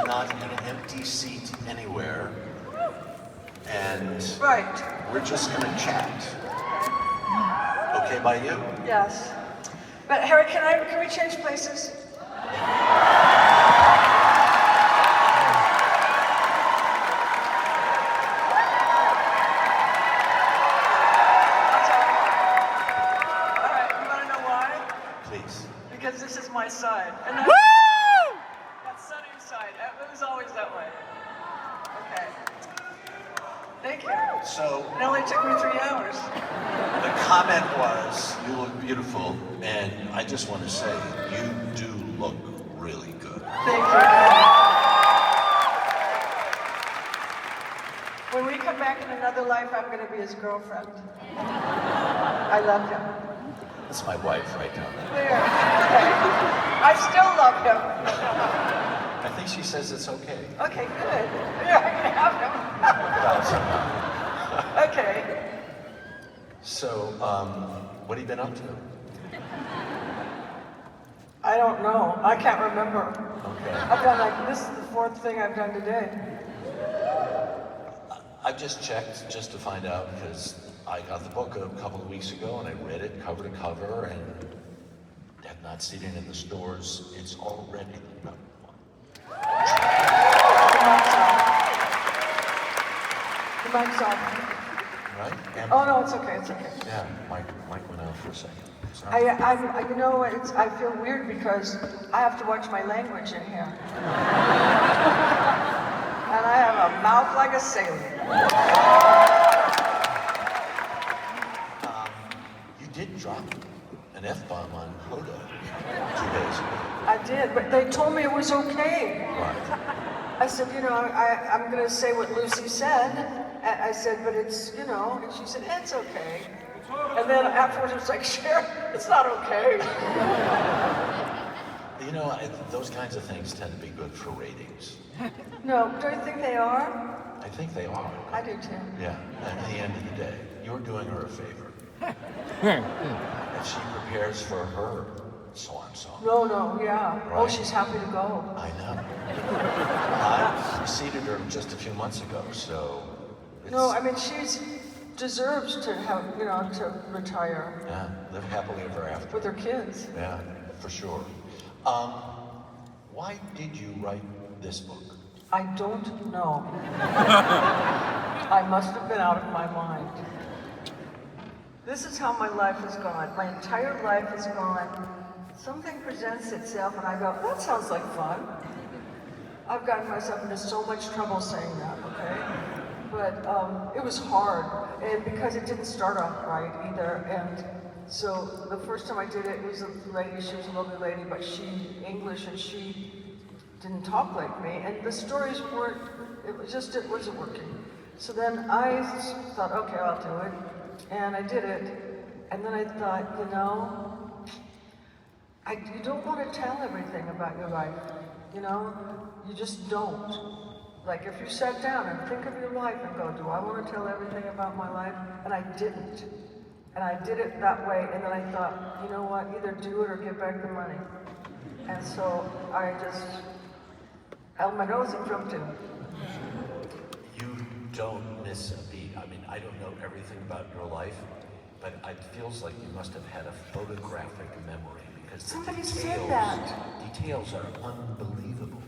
not an empty seat anywhere. And right. we're just gonna chat. Okay by you? Yes. But Harry, can we change places? Because this is my side. And that's Sonny's side. It was always that way. Okay. Thank you. So it only took me 3 hours. The comment was, you look beautiful, and I just want to say, you do look really good. Thank you. When we come back in another life, I'm going to be his girlfriend. I love him. That's my wife right now. There. Okay. I still love him. I think she says it's okay. Okay, good. Yeah, I can have him. Okay. So, what have you been up to? I don't know. I can't remember. Okay. I've done this is the 4th thing I've done today. I've just checked just to find out because I got the book a couple of weeks ago and I read it cover to cover and have not seen it in the stores. It's already the #1. The mic's off. Right? And oh no, it's okay. It's okay. Yeah, Mike went out for a second. I you know, I feel weird because I have to watch my language in here. And I have a mouth like a sailor. You did drop an F-bomb on Hoda 2 days ago. I did, but they told me it was okay. Right. I said, you know, I'm going to say what Lucy said. I said, but it's, you know, and she said, it's okay. And then afterwards, it's like, Cher, it's not okay. You know, those kinds of things tend to be good for ratings. No, do you think they are? I think they are. I do too. Yeah, at the end of the day, you're doing her a favor. And she prepares for her swan song. No, yeah. Right? Oh, she's happy to go. I know. I preceded her just a few months ago, so... No, I mean, deserves to have, you know, to retire. Yeah, live happily ever after. With her kids. Yeah, for sure. Why did you write this book? I don't know. I must have been out of my mind. This is how my life has gone. My entire life has gone. Something presents itself and I go, that sounds like fun. I've gotten myself into so much trouble saying that, okay? But it was hard, and because it didn't start off right either, and so the first time I did it, it was a lady, she was a lovely lady, but she English and she didn't talk like me, and the stories weren't, it wasn't working. So then I thought, okay, I'll do it, and I did it, and then I thought, you know, you don't want to tell everything about your life, you know, you just don't. Like if you sat down and think of your life and go, do I want to tell everything about my life? And I didn't. And I did it that way, and then I thought, you know what, either do it or give back the money. And so I just held my nose and jumped in. You don't miss a beat. I mean, I don't know everything about your life, but it feels like you must have had a photographic memory because somebody said that. Details are unbelievable.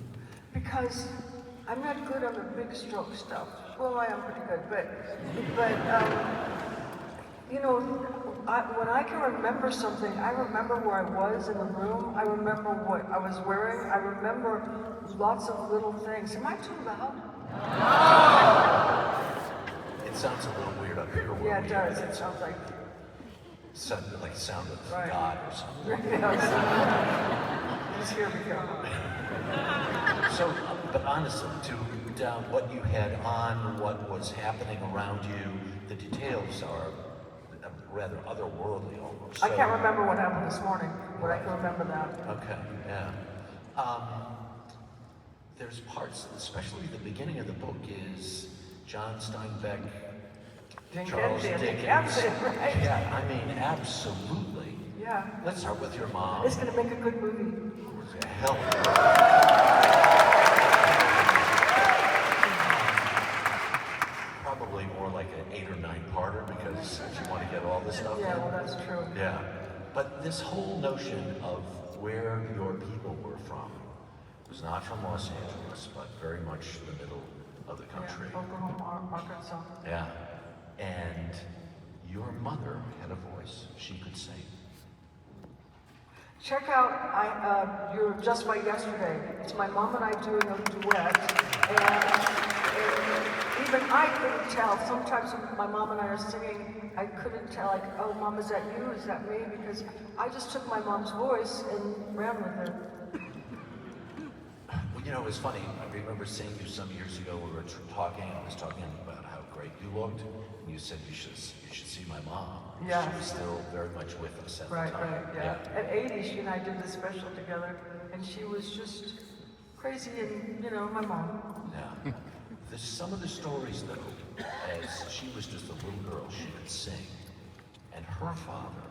Because I'm not good on the big stroke stuff. Well, I am pretty good, but you know, when I can remember something, I remember where I was in the room. I remember what I was wearing. I remember lots of little things. Am I too loud? It sounds a little weird up here. Yeah, it does. It sounds like sound of right. God or something. Just here we go. So, but honestly, down what you had on, what was happening around you, the details are rather otherworldly almost. I can't remember what happened this morning, but I can remember that. Okay, yeah. There's parts, especially the beginning of the book is John Steinbeck, Charles Dickens. Right? Yeah, I mean, absolutely. Yeah. Let's start with your mom. It's going to make a good movie. Hell. was not from Los Angeles, but very much the middle of the country. Yeah, Oklahoma, Arkansas. Yeah. And your mother had a voice. She could sing. Check out your Just By Yesterday. It's my mom and I doing a duet, and even I couldn't tell. Sometimes when my mom and I are singing, I couldn't tell, like, oh, Mom, is that you? Is that me? Because I just took my mom's voice and ran with it. Well, you know, it was funny. I remember seeing you some years ago. We were talking, and I was talking about how great you looked, and you said you should see my mom. Yeah. She was still very much with us at the Right, time. right, yeah. At 80, she and I did this special together, and she was just crazy, and, you know, my mom. Yeah. Some of the stories, though, as she was just a little girl, she could sing. And her father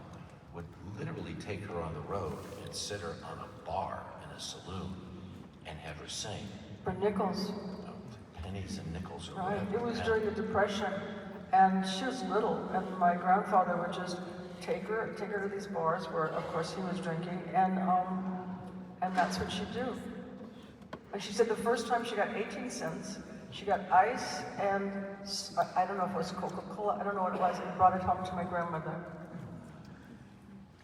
would literally take her on the road and sit her on a bar in a saloon and have her sing. For nickels. Pennies and nickels or Right, whatever. it was during the Depression, and she was little, and my grandfather would just take her to these bars where, of course, he was drinking, and that's what she'd do. And she said the first time she got 18 cents, she got ice and, I don't know if it was Coca-Cola, I don't know what it was, and brought it home to my grandmother.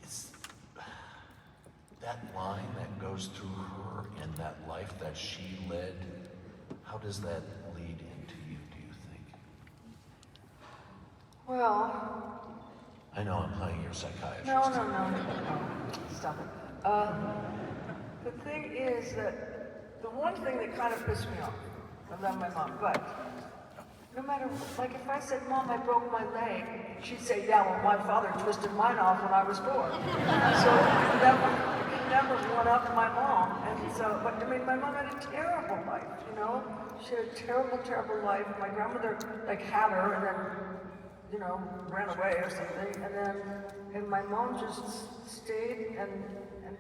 It's that line that goes through her and that life that she led, how does that lead into you, do you think? Well, I know I'm playing your psychiatrist. no, stop it. The thing is that the one thing that kind of pissed me off, I love my mom, but no matter, like if I said, Mom, I broke my leg, she'd say, yeah, well, my father twisted mine off when I was 4. So it never went up to my mom. And so, but I mean, my mom had a terrible life, you know? She had a terrible, terrible life. My grandmother, like, had her and then, you know, ran away or something. And my mom just stayed and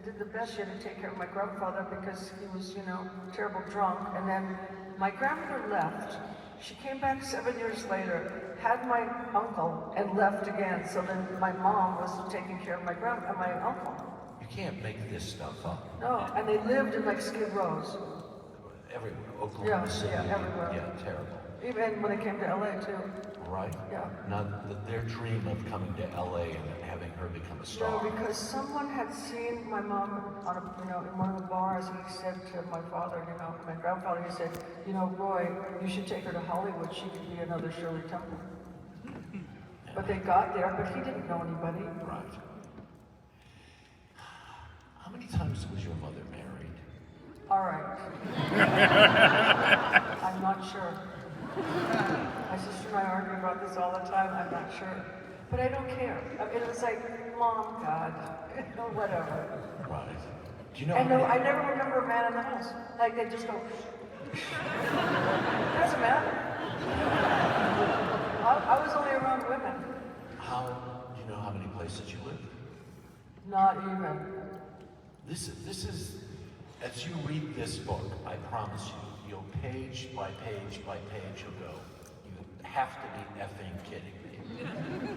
did the best. She had to take care of my grandfather because he was, you know, terrible drunk. And then my grandmother left. She came back 7 years later, had my uncle, and left again. So then my mom was taking care of my uncle. You can't make this stuff up. No, and they lived in like Skid Rows. Everywhere, Oklahoma City. Yeah, everywhere. Yeah, terrible. Even when they came to LA too. Right? Yeah. Now, their dream of coming to LA and having her become a No, star. because someone had seen my mom on a, you know, in one of the bars, and he said to my father, you know, my grandfather, he said, you know, Roy, you should take her to Hollywood. She could be another Shirley Temple. But they got there, but he didn't know anybody. Right. How many times was your mother married? All right. I'm not sure. My sister and I argue about this all the time. I'm not sure. But I don't care. I mean, it was like, Mom, God, or whatever. Right. Do you know? And no, I never remember a man in the house. Like, they just go, it doesn't matter. I was only around women. Do you know how many places you lived? Not even. This is, as you read this book, I promise you'll page by page by page you'll go, you have to be effing kidding me.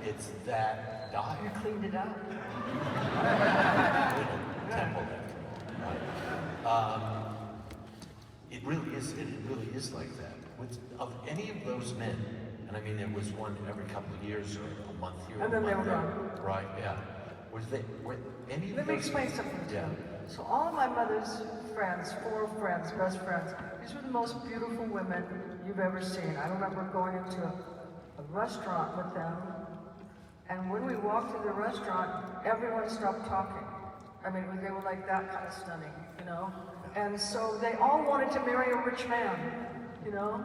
It's that You dire. cleaned it out. Temple right? It really is like that. Of any of those men, and I mean there was one every couple of years or a month here. And then they were there, gone. Right, yeah. Were any of Let me those explain something to Yeah. you. So all of my mother's friends, 4 friends, best friends, these were the most beautiful women you've ever seen. I remember going into a restaurant with them, and when we walked through the restaurant, everyone stopped talking. I mean, they were like that kind of stunning, you know? And so they all wanted to marry a rich man, you know?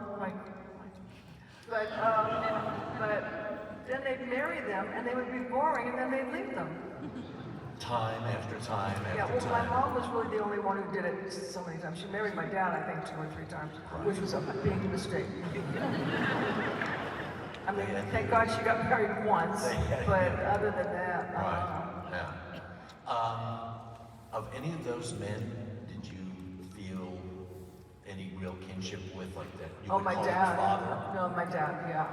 But then they'd marry them, and they would be boring, and then they'd leave them. Time after time after Yeah, well, my time. mom was really the only one who did it so many times. She married my dad, I think, 2 or 3 times, which was a big mistake. I mean, thank God she got married once, but other than that, Right, yeah. Of any of those men, did you feel any real kinship with, like that? You oh, would my call dad. your father? No, my dad, yeah.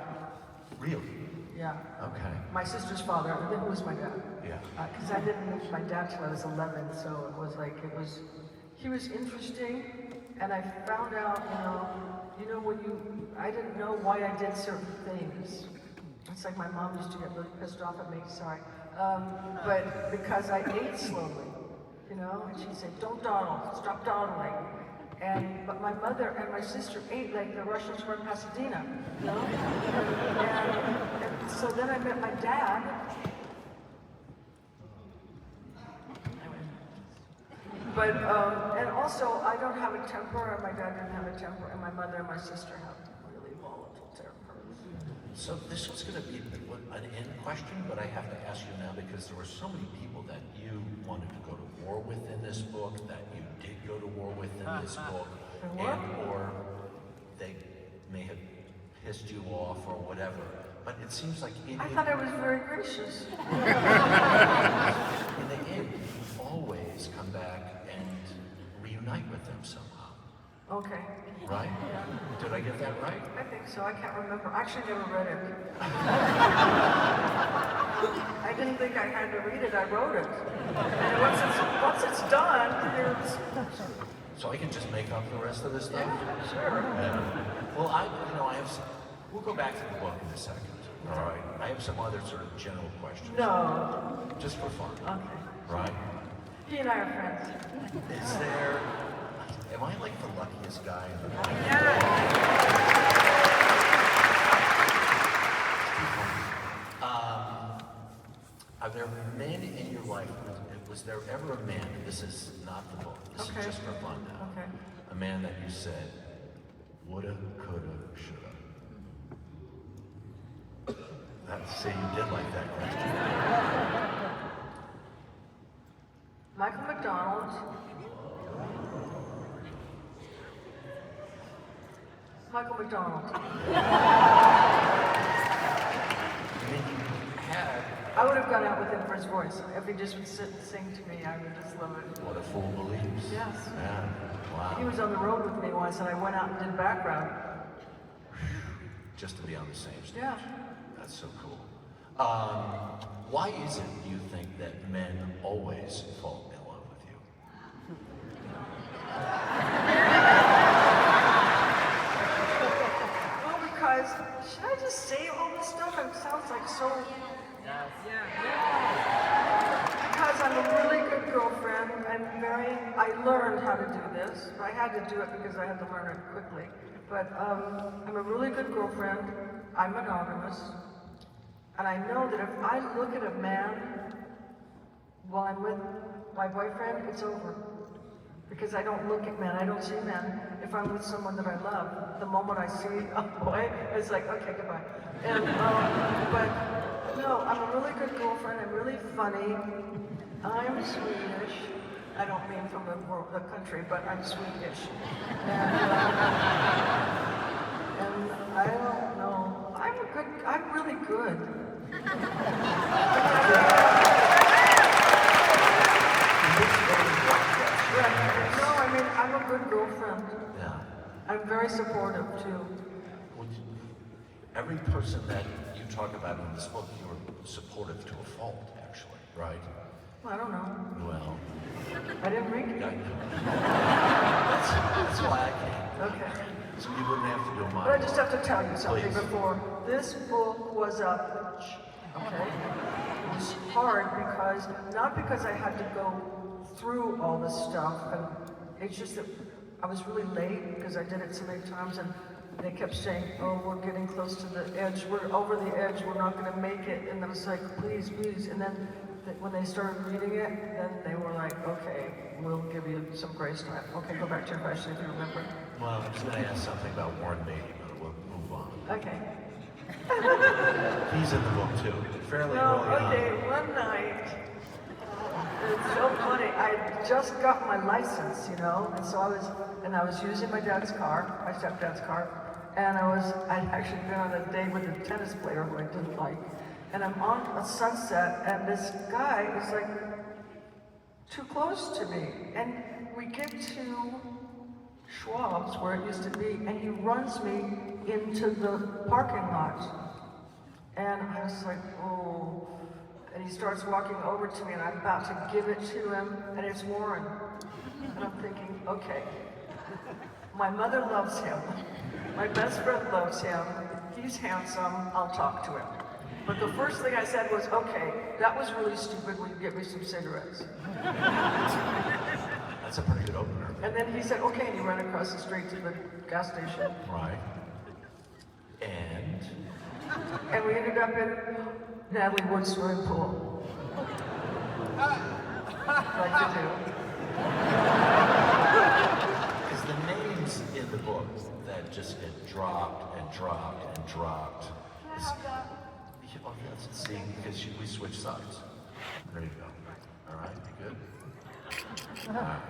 Really? Yeah. Okay. My sister's father, it was my dad. Yeah. Because I didn't meet my dad till I was 11, so it was like, he was interesting, And I found out, when I didn't know why I did certain things. It's like my mom used to get really pissed off at me, sorry. But because I ate slowly, and she'd say, don't dawdle, stop dawdling. But my mother and my sister ate like the Russians were in Pasadena, And so then I met my dad. But, and also, I don't have a temper, and my dad didn't have a temper, and my mother and my sister have really volatile tempers. So this was going to be an end question, but I have to ask you now because there were so many people that you wanted to go to war with in this book, that you did go to war with in this book, or they may have pissed you off or whatever. But it seems like I thought I was very gracious. In the end, you always come back and reunite with them somehow. Okay. Right? Yeah. Did I get that right? I think so. I can't remember. I actually never read it. I didn't think I had to read it. I wrote it. And once it's done, So I can just make up the rest of this stuff? Yeah, sure. Well, we'll go back to the book in a second. All right. I have some other sort of general questions. No. Just for fun. Okay. Right? He and I are friends. Am I like the luckiest guy in the world? Are there men in your life, was there ever a man, this is not the book, this is just for fun now, a man that you said, woulda, coulda, shoulda? See, you did like that question. Michael McDonald. Michael McDonald. I would have gone out with him for his voice. If he just would sit and sing to me, I would just love it. What a fool believes. Yes. Yeah. Wow. He was on the road with me once, and I went out and did background. Just to be on the same stage. Yeah. That's so cool. Why is it, do you think, that men always fall in love with you? Well, because, should I just say all this stuff? It sounds like so... Because I'm a really good girlfriend. I learned how to do this. I had to do it because I had to learn it quickly. But I'm a really good girlfriend. I'm monogamous. And I know that if I look at a man while I'm with my boyfriend, it's over. Because I don't look at men, I don't see men. If I'm with someone that I love, the moment I see a boy, it's like, okay, goodbye. And, but no, I'm a really good girlfriend, I'm really funny. I'm Swedish. I don't mean from the country, but I'm Swedish. And I don't know, I'm really good. No, I mean, I'm a good girlfriend. Yeah. I'm very supportive, too. Every person that you talk about in this book, you were supportive to a fault, actually, right? Well, I don't know. Well, I didn't read it. that's why I came. Okay. So you wouldn't have to do mine. But I just have to tell you something Please. before. This book was okay? It was hard because, not because I had to go through all this stuff, and it's just that I was really late because I did it so many times, and they kept saying, oh, we're getting close to the edge, we're over the edge, we're not going to make it, and I was like, please, please, and then when they started reading it, then they were like, okay, we'll give you some grace time. Okay, go back to your question if you remember. Well, I was going to ask something about Warren Beatty, but we'll move on. Okay. He's in the book too, fairly No, early okay, one night, it's so funny, I just got my license, and so I was using my dad's car, my stepdad's car, and I'd actually been on a date with a tennis player who I didn't like, and I'm on a sunset, and this guy is like too close to me, and we get to Schwab's, where it used to be, and he runs me into the parking lot. And I was like, oh. And he starts walking over to me, and I'm about to give it to him, and it's Warren. And I'm thinking, okay. My mother loves him. My best friend loves him. He's handsome. I'll talk to him. But the first thing I said was, okay, that was really stupid. Will you get me some cigarettes? That's a pretty good opener. And then he said, okay, and he ran across the street to the gas station. Right. And And we ended up in Natalie Wood's swimming pool. Like you do. because the names in the book that just get dropped and dropped and dropped. Can I have that? Oh, let's see, because we switch sides. There you go. All right, you good? All right.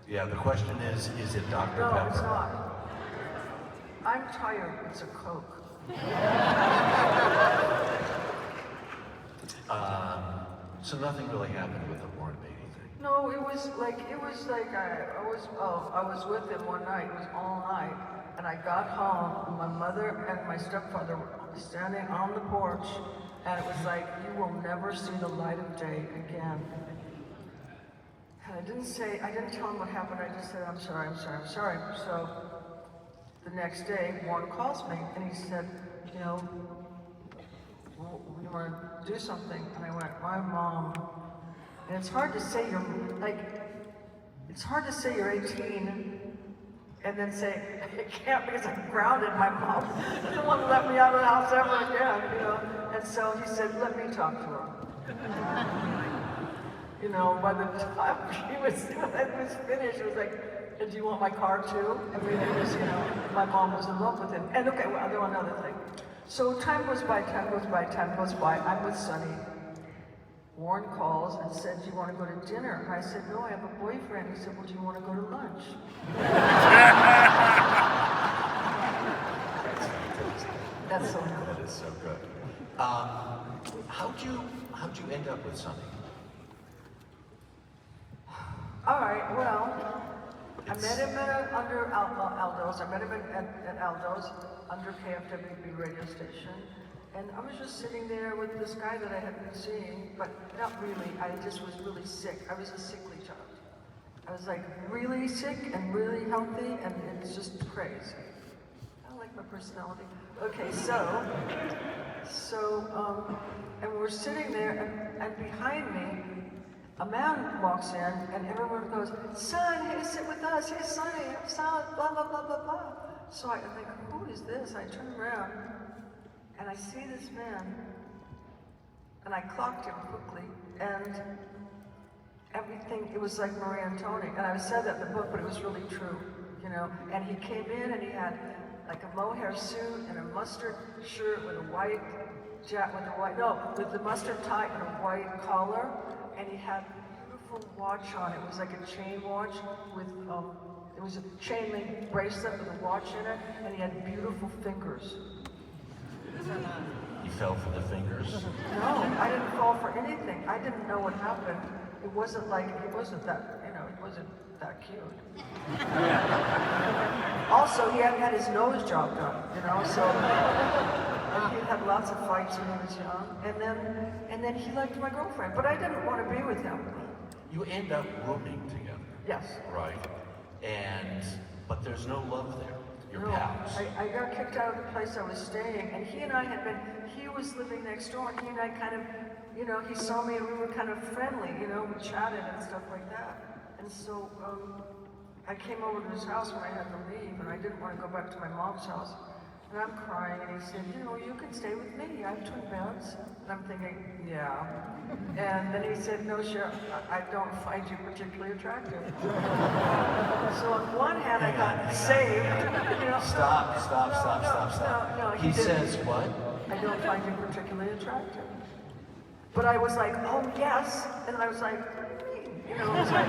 Yeah, the question is it Dr. No, Pepper? it's not. I'm tired. It's a Coke. So nothing really happened with the Warren Beatty thing. No, it was like I was with him one night. It was all night, and I got home. And my mother and my stepfather were standing on the porch, and it was like, you will never see the light of day again. And I didn't tell him what happened. I just said, I'm sorry. So the next day, Warren calls me, and he said, you know, we want to do something. And I went, my mom. And it's hard to say you're 18 and then say, I can't because I'm grounded. My mom doesn't want to let me out of the house ever again, you know. And so he said, let me talk to her. You know, by the time it was finished, it was like, and do you want my car too? I mean, it was, you know, my mom was in love with him. And okay, well, I'll do another thing. So time goes by. I'm with Sonny. Warren calls and said, do you want to go to dinner? And I said, no, I have a boyfriend. He said, well, do you want to go to lunch? That's so good. That is so good. How'd you end up with Sonny? All right, well, I met him under Aldo's. I met him at Aldo's under KFWB radio station. And I was just sitting there with this guy that I had been seeing, but not really. I just was really sick. I was a sickly child. I was like really sick and really healthy, and it's just crazy. I like my personality. Okay, and we're sitting there, and behind me, a man walks in, and everyone goes, son, hey, sit with us. Hey, Sonny, son, blah, blah, blah, blah, blah. So I'm like, who is this? I turn around, and I see this man, and I clocked him quickly, and everything, it was like Marie Antoinette. And I said that in the book, but it was really true, you know. And he came in, and he had like a mohair suit and a mustard shirt with a white with the mustard tie and a white collar. And he had a beautiful watch on. It was like a chain watch with, it was a chain link bracelet with a watch in it, and he had beautiful fingers. You fell for the fingers? No, I didn't fall for anything. I didn't know what happened. It wasn't like, he wasn't that, you know, he wasn't that cute. Also, he hadn't had his nose job done, you know, so, and he had lots of fights when he was young. And then he liked my girlfriend, but I didn't want to be with him. You end up rooming together. Yes. Right? But there's no love there. Your No, pals. I got kicked out of the place I was staying, and he and I had been, he was living next door, and he and I kind of, you know, he saw me and we were kind of friendly, you know, we chatted and stuff like that. And so I came over to his house when I had to leave, and I didn't want to go back to my mom's house. And I'm crying, and he said, you know, you can stay with me, I have twin beds. And I'm thinking, yeah. And then he said, no, Cher, I don't find you particularly attractive. So on one hand, I got saved. You know, Stop. No, He says what? I don't find you particularly attractive. But I was like, oh yes. And I was like, what do you mean? You know, it was like,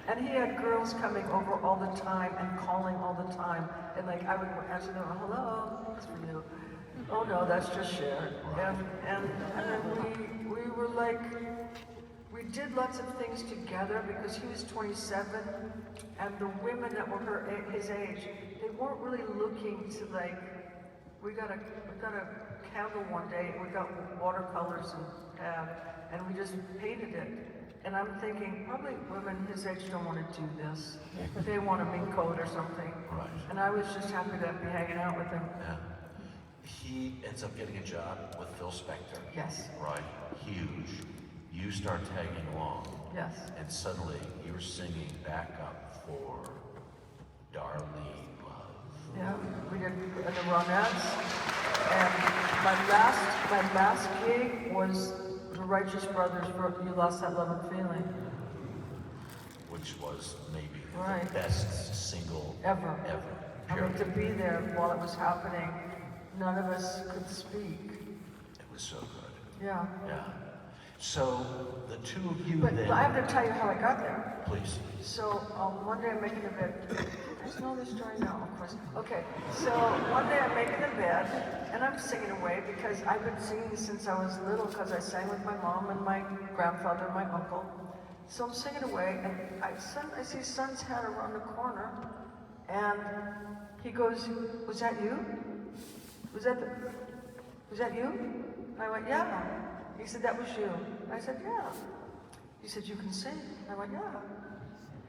and he had girls coming over all the time and calling all the time. And like, I would answer them, hello, it's for you. Oh no, that's just Cher. And then we were like, we did lots of things together because he was 27, and the women that were his age, they weren't really looking to like, we got a candle one day, and we got watercolors and we just painted it. And I'm thinking, probably women his age don't want to do this. They want a mink coat or something. Right. And I was just happy to be hanging out with him. Yeah. He ends up getting a job with Phil Spector. Yes. Right. Huge. You start tagging along. Yes. And suddenly you're singing backup for Darlene Love. Yeah, we did the Ronettes. And my last gig was the Righteous Brothers for You Lost That Love and Feeling. Which was maybe Right. the best single Ever. ever. I mean, Period. to be there while it was happening, none of us could speak. It was so good. Yeah. Yeah. So the two of you But then. I have to tell you how I got there. Please. So one day I'm making the bed. You guys know this story now, of course. Okay, so one day I'm making the bed, and I'm singing away because I've been singing since I was little because I sang with my mom and my grandfather and my uncle. So I'm singing away, and I see Son's head around the corner, and he goes, "Was that you? Was that you?" And I went, "Yeah." He said, "That was you." And I said, "Yeah." He said, "You can sing." I went, "Yeah."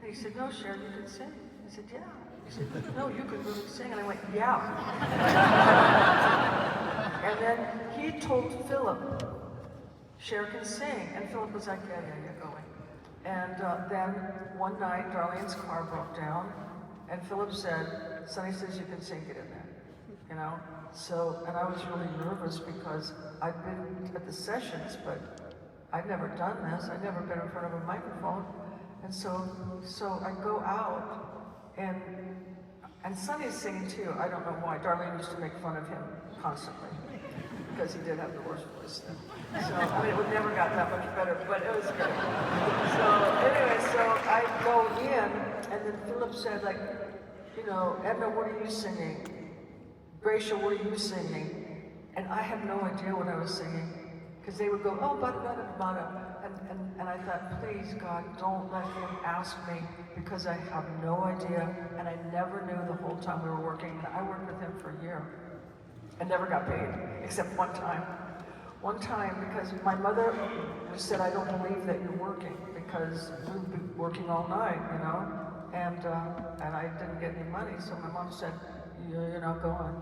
And he said, "No, Cher, you can sing." I said, "Yeah." He said, "No, you can really sing." And I went, "Yeah." And then he told Philip, "Cher can sing." And Philip was like, "Yeah, you're going." And then one night, Darlene's car broke down, and Philip said, "Sonny says you can sing, get in there." You know? So, and I was really nervous because I'd been at the sessions, but I'd never done this. I'd never been in front of a microphone. And so I go out, and Sonny's singing too. I don't know why. Darlene used to make fun of him constantly because he did have the worst voice then. So, I mean, it would never got that much better, but it was good. So anyway, so I go in, and then Philip said, like, you know, "Edna, what are you singing? Gracia, what are you singing?" And I had no idea what I was singing, because they would go, "Oh, bada." And I thought, please, God, don't let him ask me, because I have no idea, and I never knew the whole time we were working. And I worked with him for a year, and never got paid, except one time. One time, because my mother said, "I don't believe that you're working, because we've been working all night, you know?" And I didn't get any money, so my mom said, "You're not going."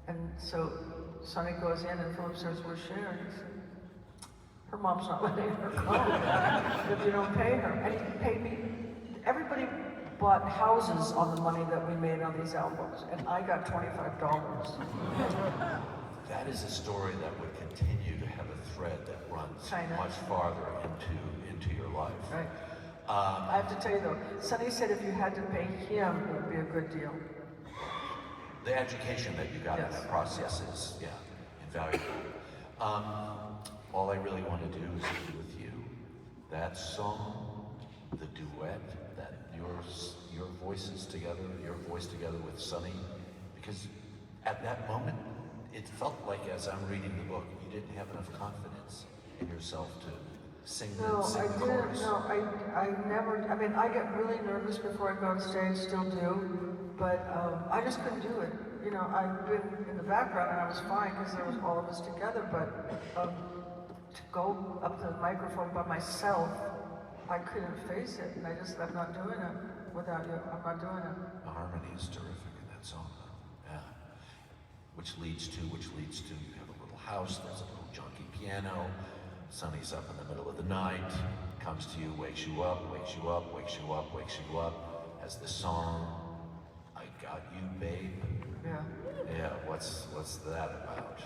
And so Sonny goes in, and Philip says, "Where's Cher?" And he said, "Her mom's not letting her go if you don't pay her." And he paid me. Everybody bought houses on the money that we made on these albums, and I got $25. That is a story that would continue to have a thread that runs Kinda. much farther into your life. Right. I have to tell you though, Sonny said if you had to pay him, it would be a good deal. The education that you got in Yes. that process is, invaluable. All I really want to do is be with you. That song, the duet, that your voices together, your voice together with Sonny, because at that moment, it felt like as I'm reading the book, you didn't have enough confidence in yourself to sing the No, I chorus. didn't. No, I never. I mean, I get really nervous before I go on stage, still do, but I just couldn't do it. You know, I've been in the background and I was fine because there was all of us together, but to go up to the microphone by myself, I couldn't face it, and I just said, "I'm not doing it without you. I'm not doing it." The harmony is terrific in that song, though. Yeah. Which leads to you have a little house, there's a little junky piano, Sonny's up in the middle of the night, comes to you, wakes you up, wakes you up, wakes you up, wakes you up, has the song, "I Got You, Babe." Yeah. Yeah, what's that about?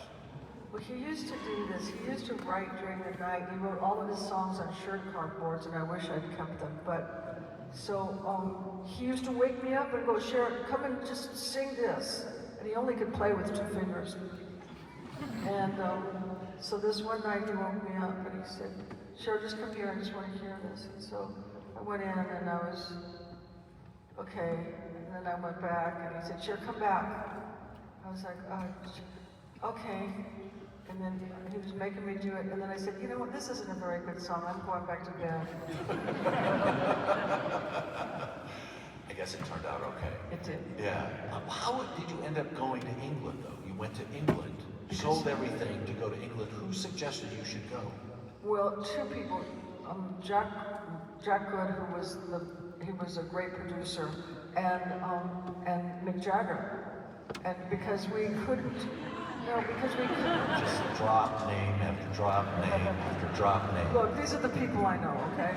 Well, he used to do this. He used to write during the night. He wrote all of his songs on shirt cardboards, and I wish I'd kept them. But so he used to wake me up and go, "Cher, come and just sing this." And he only could play with 2 fingers. And so this one night he woke me up and he said, "Cher, just come here. I just want to hear this." And so I went in and I was okay. And then I went back and he said, "Cher, come back." I was like, "Okay." And then he was making me do it, and then I said, "You know what, this isn't a very good song, I'm going back to bed." I guess it turned out okay. It did. Yeah. How did you end up going to England, though? You went to England, sold everything to go to England. Who suggested you should go? Well, 2 people. Jack Good, he was a great producer, and Mick Jagger, and because we couldn't. Just drop name after drop name after drop name. Look, these are the people I know, okay?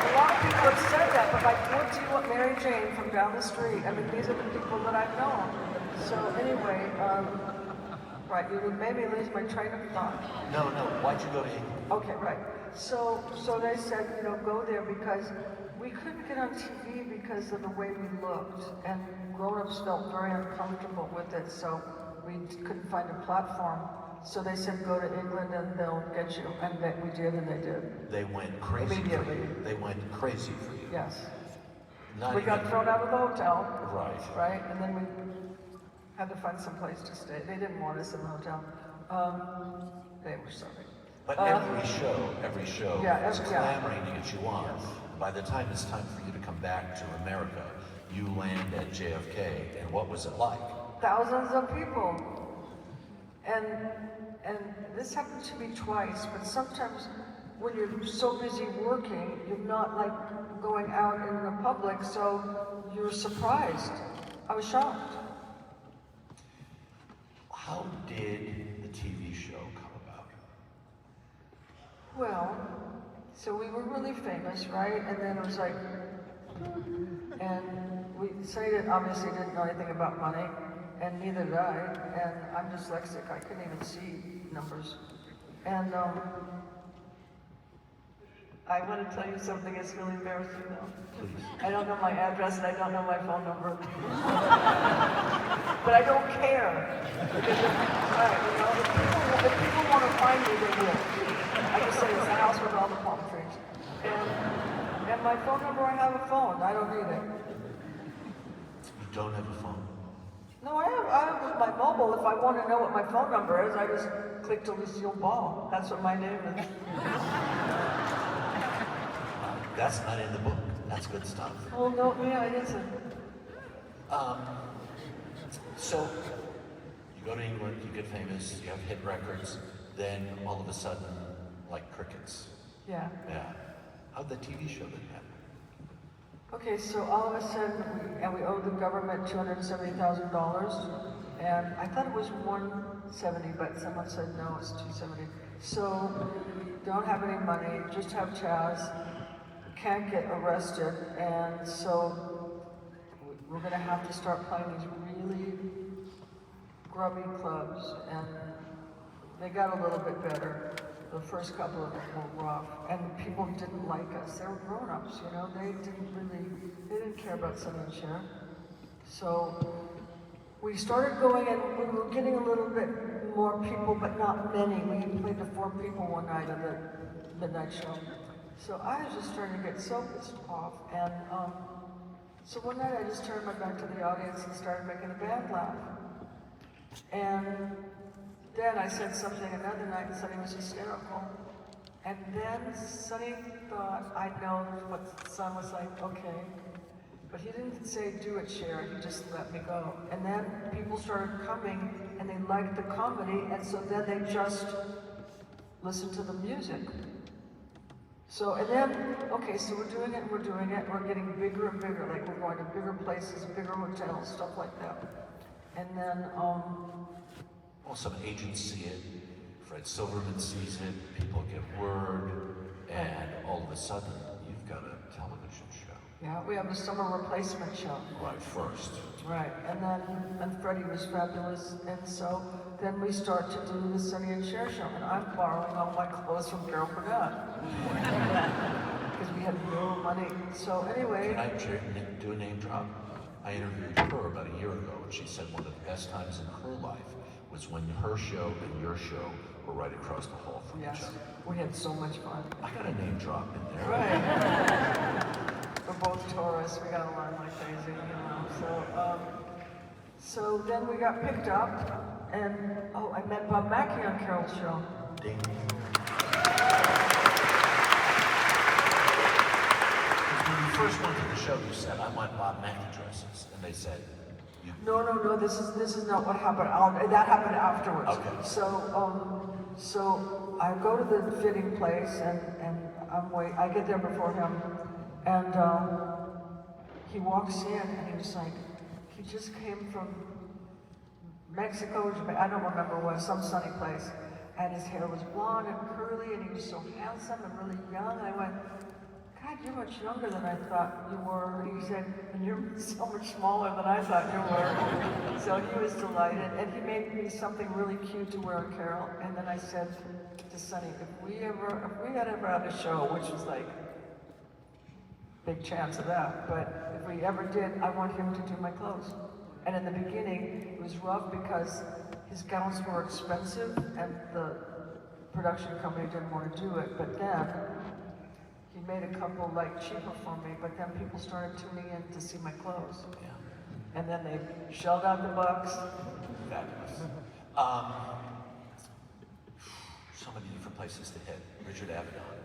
A lot of people have said that, but like, what do you want Mary Jane from down the street? I mean, these are the people that I've known. So anyway, right, you made me lose my train of thought. No, why'd you go to England? Okay, right. So they said, go there because we couldn't get on TV because of the way we looked, and grown-ups felt very uncomfortable with it, so we couldn't find a platform. So they said, go to England and they'll get you, and we did, and they did. They went crazy Immediately. for you. They went crazy for you. Yes. Not We got even- thrown out of the hotel. Right. Right, and then we had to find some place to stay. They didn't want us in the hotel. They were sorry. But every show yeah, is yeah. clamoring to get you on. Yes. By the time it's time for you to come back to America, you land at JFK, and what was it like? Thousands of people. And this happened to me twice, but sometimes when you're so busy working, you're not like going out in the public, so you're surprised. I was shocked. How did the TV show come about? Well, so we were really famous, right? And then it was like, and Sonny obviously didn't know anything about money, and neither did I. And I'm dyslexic; I couldn't even see numbers. And I want to tell you something that's really embarrassing, though. Please. I don't know my address and I don't know my phone number, but I don't care because if people want to find me, they will. I just say it's a house with all the palm trees. And my phone number, I have a phone. I don't need it. You don't have a phone? No, I have my mobile. If I want to know what my phone number is, I just click to Lucille Ball. That's what my name is. That's not in the book. That's good stuff. Oh, no, yeah, it isn't. So, you go to England, you get famous, you have hit records, then all of a sudden, like crickets. Yeah. Yeah. How'd the TV show then happen? Okay, so all of a sudden, we owed the government $270,000, and I thought it was $170, but someone said no, it's $270. So, don't have any money, just have Chaz, can't get arrested, and so we're gonna have to start playing these really grubby clubs, and they got a little bit better. The first couple of them were rough, and people didn't like us. They were grown-ups, they didn't care about Sonny and Cher. So we started going, and we were getting a little bit more people, but not many. We played to 4 people one night at the midnight show. So I was just starting to get so pissed off, and so one night I just turned my back to the audience and started making the band laugh. And then I said something another night, and Sonny was hysterical. And then Sonny thought, I know what the son was like, okay. But he didn't say, do it, Cher, he just let me go. And then people started coming, and they liked the comedy, and so then they just listened to the music. So, and then, okay, so we're doing it, we're getting bigger and bigger, like we're going to bigger places, bigger hotels, stuff like that. And then, Well, some agents see it, Fred Silverman sees it, people get word, and all of a sudden, you've got a television show. yeah, we have a summer replacement show. Right, first. Right, and Freddie was fabulous, and so then we start to do the Sonny and Cher show, and I'm borrowing all my clothes from Carol Burnett. Because we had no money. So anyway. Can I do a name drop? I interviewed her about a year ago, and she said one of the best times in her life was when her show and your show were right across the hall from each Yes, other. we had so much fun. I got a name drop in there. Right. We're both Taurus, we got along like crazy, So then we got picked up, and I met Bob Mackie on Carol's show. Ding. When you first went to the show, you said, I want Bob Mackie dresses. And they said, No, this is not what happened. That happened afterwards. Okay. So so I go to the fitting place and I get there before him, and he walks in and he was like, he just came from Mexico, Japan, I don't remember what, some sunny place, and his hair was blonde and curly, and he was so handsome and really young, and I went, God, you're much younger than I thought you were. And he said, and you're so much smaller than I thought you were. So he was delighted, and he made me something really cute to wear at Carol, and then I said to Sonny, if we had ever had a show, which was like, big chance of that, but if we ever did, I want him to do my clothes. And in the beginning, it was rough because his gowns were expensive and the production company didn't want to do it, but then he made a couple like cheaper for me, but then people started tuning in to see my clothes. Yeah. And then they shelled out the bucks. Fabulous. So many different places to hit. Richard Avedon,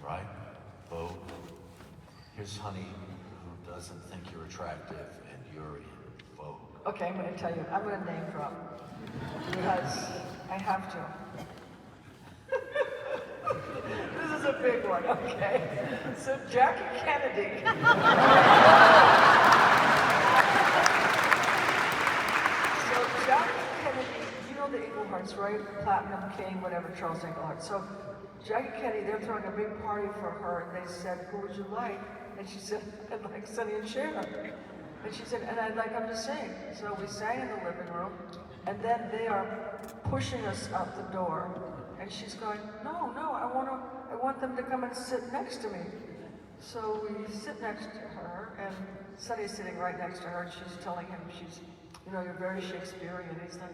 right? Vogue. Here's Honey, who doesn't think you're attractive, and you're in Vogue. Okay, I'm going to tell you, I'm going to name drop because I have to. This is a big one, okay? So Jackie Kennedy. So Jackie Kennedy, you know the Eaglehearts, right? Platinum King, whatever, Charles Eagleheart. So Jackie Kennedy, they're throwing a big party for her, and they said, who would you like? And she said, I'd like Sonny and Cher. And she said, and I'd like them to sing. So we sang in the living room, and then they are pushing us out the door. And she's going, no, I want them to come and sit next to me. So we sit next to her, and Sonny's sitting right next to her, and she's telling him, you're very Shakespearean. He's like,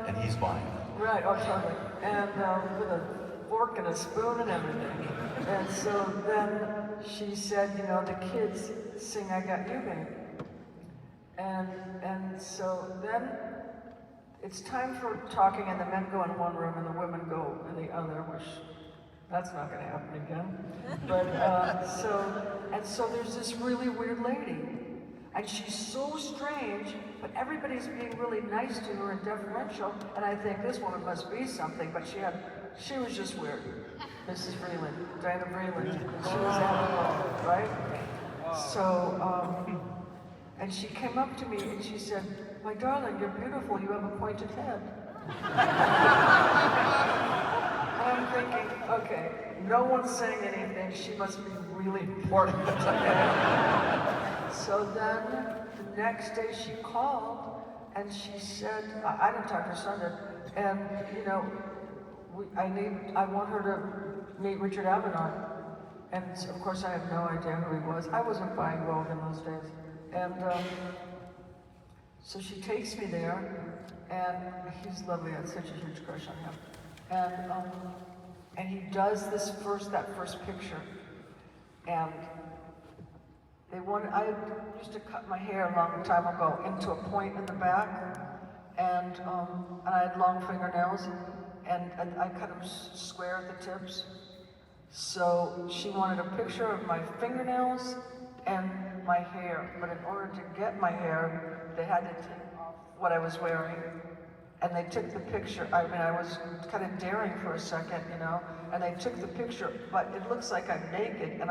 And he's buying. Right, oh, totally. And with a fork and a spoon and everything. And so then she said, the kids sing I Got You, Babe. And so then it's time for talking, and the men go in one room and the women go in the other, which that's not going to happen again. But so there's this really weird lady, and she's so strange, but everybody's being really nice to her and deferential, and I think this woman must be something, but she was just weird. Mrs. Vreeland, Diana Vreeland, she was at right? So, and she came up to me and she said, my darling, you're beautiful, you have a pointed head. And I'm thinking, okay, no one's saying anything, she must be really important. So then, the next day she called, and she said, I didn't talk to her son, and I want her to meet Richard Avedon. And of course I have no idea who he was. I wasn't buying Vogue in those days. And so she takes me there, and he's lovely. I had such a huge crush on him. And he does that first picture. And I used to cut my hair a long time ago into a point in the back, and I had long fingernails, and I cut them square at the tips. So she wanted a picture of my fingernails and my hair, but in order to get my hair, they had to take off what I was wearing. And they took the picture. I mean, I was kind of daring for a second, and they took the picture, but it looks like I'm naked. And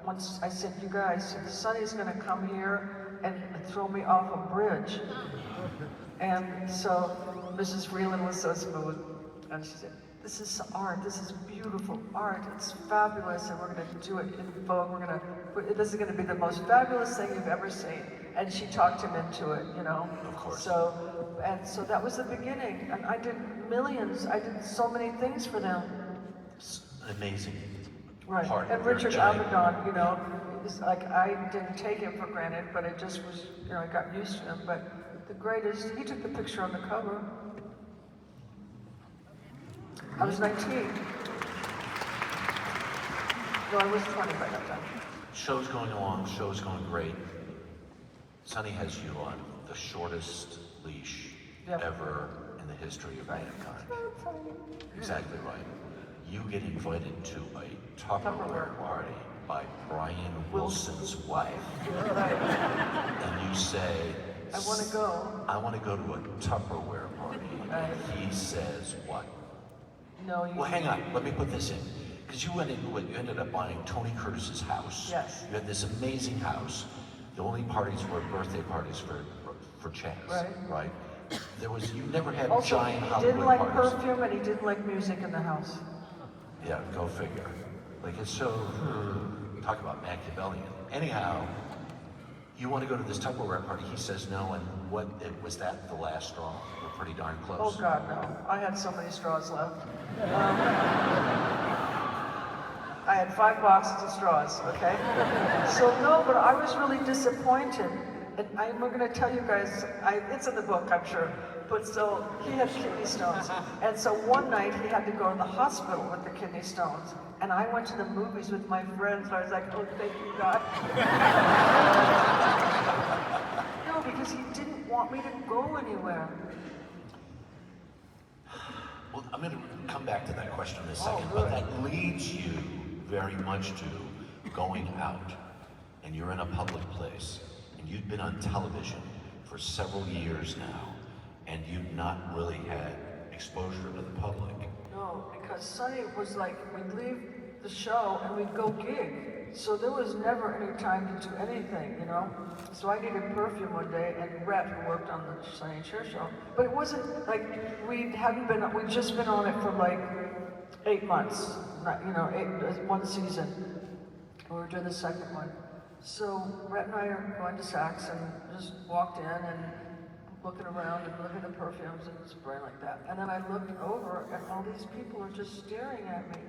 once I said, you guys, Sonny's gonna come here and throw me off a bridge. And so Mrs. Vreeland was so smooth, and she said, this is art, this is beautiful art, it's fabulous, and we're gonna do it in Vogue, this is gonna be the most fabulous thing you've ever seen. And she talked him into it, Of course. So that was the beginning, and I did millions, I did so many things for them. Amazing. Right, Part and of your Richard journey. Avedon, it's like I didn't take him for granted, but it just was, I got used to him, but the greatest, he took the picture on the cover. I was 19. No, I was 20 by that time. Show's going along, show's going great. Sonny has you on the shortest leash ever in the history of mankind. Exactly right. You get invited to a Tupperware party by Brian Wilson's wife. And you say, I want to go. I want to go to a Tupperware party. And he says what? No, you. Well, hang on. Let me put this in. Because you ended up buying Tony Curtis's house. Yes. You had this amazing house. The only parties were birthday parties for Chaz. Right. You never had Also, giant he Hollywood didn't like parties. perfume and he didn't like music in the house. Yeah, go figure. Like it's so, talk about Machiavellian. Anyhow, you want to go to this Tupperware party, he says no, and was that the last straw? We're pretty darn close. Oh God, no. I had so many straws left. I had 5 boxes of straws, okay? So no, but I was really disappointed. And I'm going to tell you guys, it's in the book, I'm sure. But so, he had kidney stones. And so one night he had to go to the hospital with the kidney stones. And I went to the movies with my friends. I was like, oh, thank you, God. No, because he didn't want me to go anywhere. Well, I'm going to come back to that question in a second, Oh, but that leads you very much to going out, and you're in a public place, and you've been on television for several years now, and you've not really had exposure to the public. No, because Sonny was like, we'd leave the show and we'd go gig. So there was never any time to do anything, you know? So I needed perfume one day, and Rhett, who worked on the Sonny and Cher show, but it wasn't like we'd just been on it for like 8 months, one season. We were doing the second one. So Rhett and I are going to Saks and just walked in and looking around and looking at the perfumes and spraying like that. And then I looked over and all these people are just staring at me.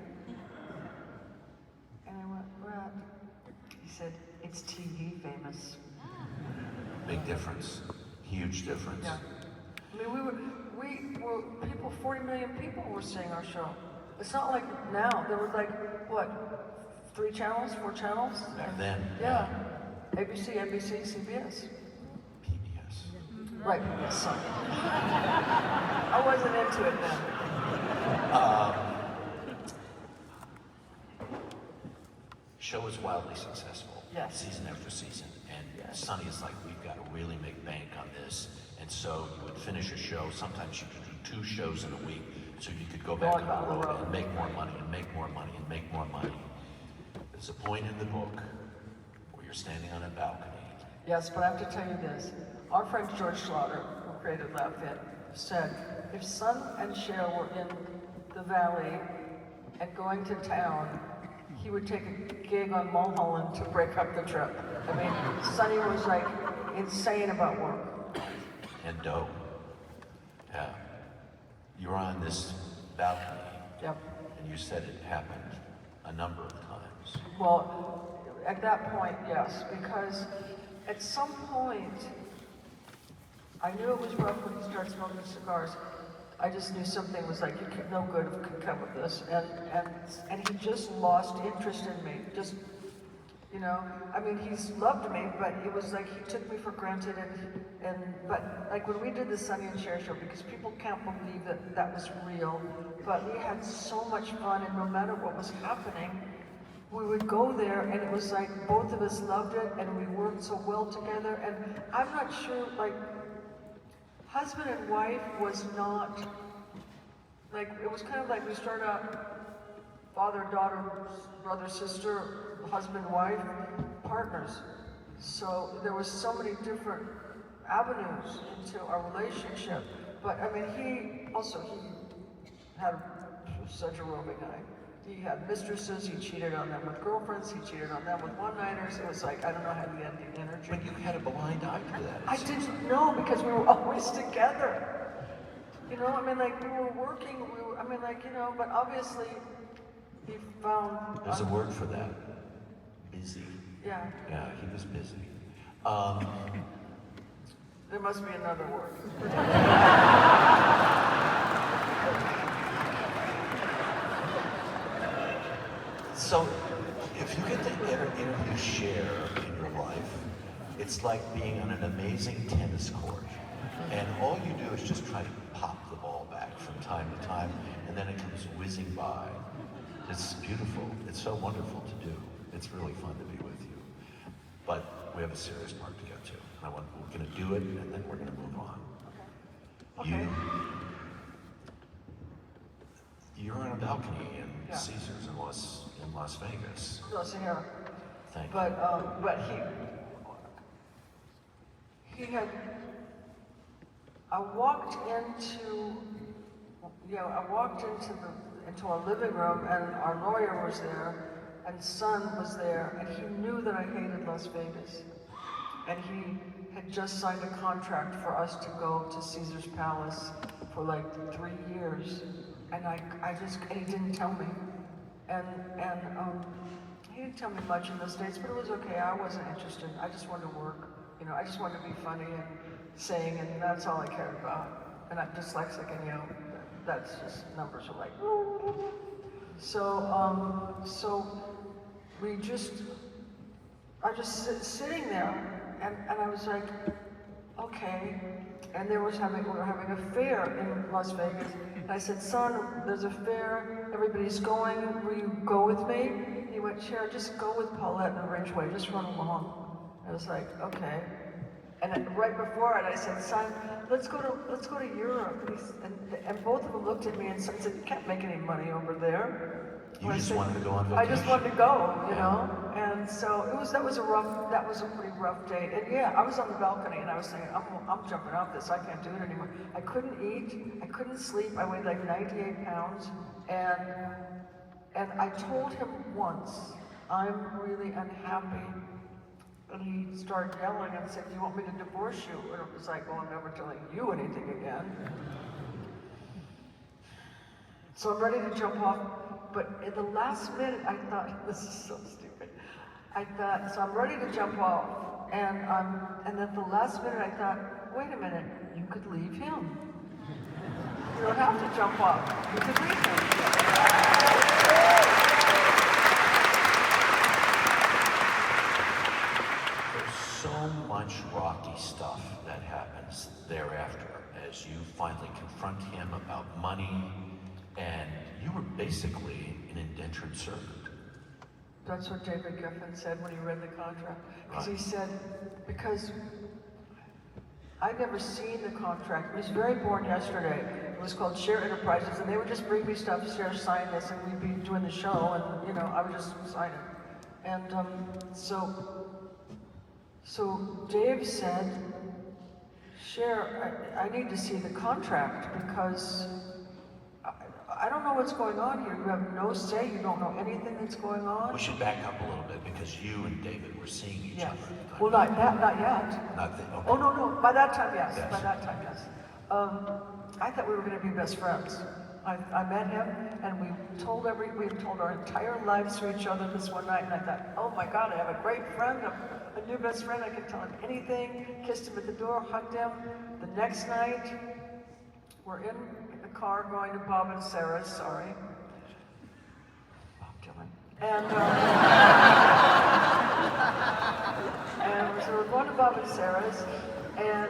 And I went, Rhett. He said, it's TV famous. Big difference. Huge difference. Yeah. I mean, we were people, 40 million people were seeing our show. It's not like now. There were like, what, 3 channels, 4 channels? Back then. Yeah. ABC, NBC, CBS. PBS. Right, yes, sorry. I wasn't into it then. Show was wildly successful. Yes. Season after season. And Yes. Sonny is like, we've got to really make bank on this. And so you would finish a show. Sometimes you could do 2 shows in a week. So you could go back on the road and make more money and make more money and make more money. There's a point in the book where you're standing on a balcony. Yes, but I have to tell you this. Our friend George Schlatter, who created Laugh It, said, if Son and Cher were in the Valley and going to town, he would take a gig on Mulholland to break up the trip. I mean, Sonny was like insane about work. And dope. Yeah. You were on this balcony. Yep. And you said it happened a number of times. Well, at that point, yes, because at some point, I knew it was rough when he started smoking cigars. I just knew something was like, no good could come of this. And he just lost interest in me. Just, you know, I mean, he's loved me, but it was like he took me for granted. But like when we did the Sonny and Cher show, because people can't believe that was real, but we had so much fun, and no matter what was happening, we would go there, and it was like both of us loved it, and we worked so well together. And I'm not sure, like, husband and wife was not, like, it was kind of like we started out father, daughter, brother, sister, husband, wife, partners. So there was so many different avenues into our relationship. But I mean, he had such a roving eye. He had mistresses, he cheated on them with girlfriends, he cheated on them with one-nighters. It was like, I don't know how to get the energy. But you had a blind eye to that. I didn't know because we were always together. You know, I mean, like, we were working, but obviously he found... There's a word for that. Busy. Yeah. Yeah, he was busy. There must be another word. So, if you get to interview Cher in your life, it's like being on an amazing tennis court. And all you do is just try to pop the ball back from time to time, and then it comes whizzing by. It's beautiful. It's so wonderful to do. It's really fun to be with you. But we have a serious part to get to. We're gonna do it, and then we're gonna move on. Okay. You're on a balcony in Caesars in Las Vegas. Listen here. Thank you. But he had. I walked into our living room, and our lawyer was there, and Son was there, and he knew that I hated Las Vegas, and he had just signed a contract for us to go to Caesar's Palace for like 3 years, and he didn't tell me, and he didn't tell me much in the States, but it was okay. I wasn't interested. I just wanted to work. I just wanted to be funny and sing, and that's all I cared about. And I'm dyslexic, and that's just numbers are like. So I just sitting there, and I was like, okay. And we were having a fair in Las Vegas. And I said, Son, there's a fair, everybody's going, will you go with me? He went, Cher, just go with Paulette and Ridgeway, just run along. I was like, okay. And right before it, I said, Son, let's go to Europe. And both of them looked at me and said, you can't make any money over there. You just wanted to go on vacation? I just wanted to go, And so that was a pretty rough date. And yeah, I was on the balcony and I was saying, I'm jumping off this. I can't do it anymore. I couldn't eat. I couldn't sleep. I weighed like 98 pounds. And I told him once, I'm really unhappy. And he started yelling and said, do you want me to divorce you? And it was like, well, I'm never telling you anything again. So I'm ready to jump off. But in the last minute, I thought, this is so stupid. So I'm ready to jump off. And at the last minute, I thought, wait a minute, you could leave him. You don't have to jump off. You could leave him. There's so much rocky stuff that happens thereafter as you finally confront him about money, and you were basically an indentured servant. That's what David Geffen said when he read the contract. Because Right. he said, because I'd never seen the contract. It was very born yesterday. It was called Cher Enterprises, and they would just bring me stuff, Cher, sign this, and we'd be doing the show, and I would just sign it. And so Dave said, Cher, I need to see the contract because I don't know what's going on here. You have no say. You don't know anything that's going on. We should back up a little bit because you and David were seeing each other. Well, not yet. Okay. Oh, no. By that time, yes. Yes. By that time, yes. I thought we were going to be best friends. I met him, and we told our entire lives to each other this one night, and I thought, oh my God, I have a great friend, a new best friend. I can tell him anything. Kissed him at the door, hugged him. The next night, we're in the car going to Bob and Sarah's. Sorry, Bob Dylan. And so we're going to Bob and Sarah's, and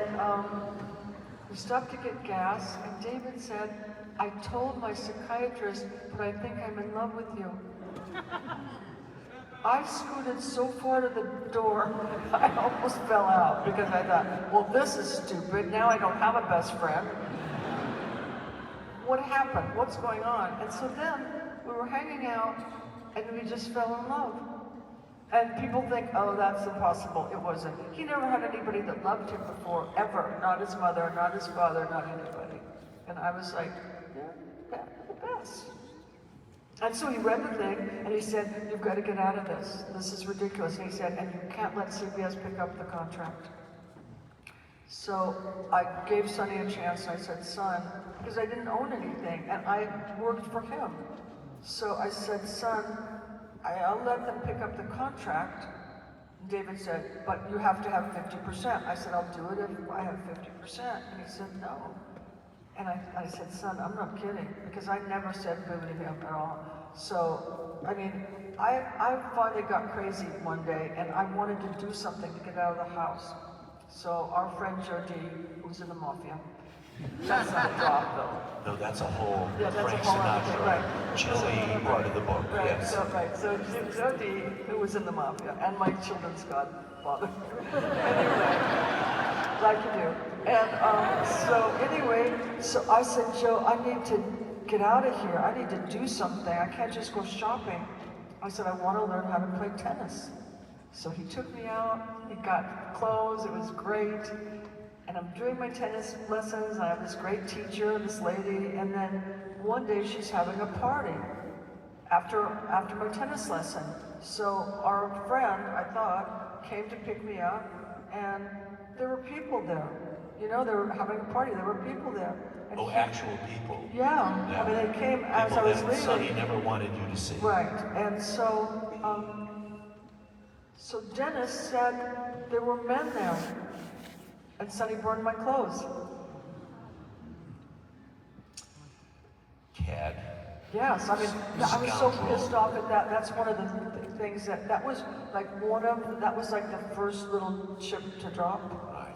we stopped to get gas, and David said, I told my psychiatrist, but I think I'm in love with you. I scooted so far to the door, I almost fell out because I thought, well, this is stupid. Now I don't have a best friend. What happened? What's going on? And so then we were hanging out and we just fell in love. And people think, oh, that's impossible. It wasn't. He never had anybody that loved him before, ever. Not his mother, not his father, not anybody. And I was like, yeah, the best. And so he read the thing, and he said, you've got to get out of this. This is ridiculous. And he said, and you can't let CBS pick up the contract. So I gave Sonny a chance, and I said, Son, because I didn't own anything, and I worked for him. So I said, Son, I'll let them pick up the contract. And David said, but you have to have 50%. I said, I'll do it if I have 50%. And he said, no. And I said, Son, I'm not kidding, because I never said boo to him at all. So, I mean, I finally got crazy one day, and I wanted to do something to get out of the house. So our friend Jody, who's in the mafia, That's not a drop, though. No, that's a whole Yeah, that's Frank a whole other thing, Sinatra, right. chilly part of the book, Right, yes. so Jody, who was in the mafia, and my children's godfather. Anyway, like you do. And so I said, Joe, I need to get out of here. I need to do something. I can't just go shopping. I said, I want to learn how to play tennis. So he took me out, he got clothes, it was great. And I'm doing my tennis lessons, I have this great teacher, this lady, and then one day she's having a party after my tennis lesson. So our friend, I thought, came to pick me up, and there were people there. You know, they were having a party, there were people there. And Actual people. Yeah, I mean, they came as I was leaving. Sonny never wanted you to see. Right, and so Dennis said there were men there, and Sonny burned my clothes. Cad. Yes, I mean, I was so pissed off at that. That's one of the things that was like the first little chip to drop. Right.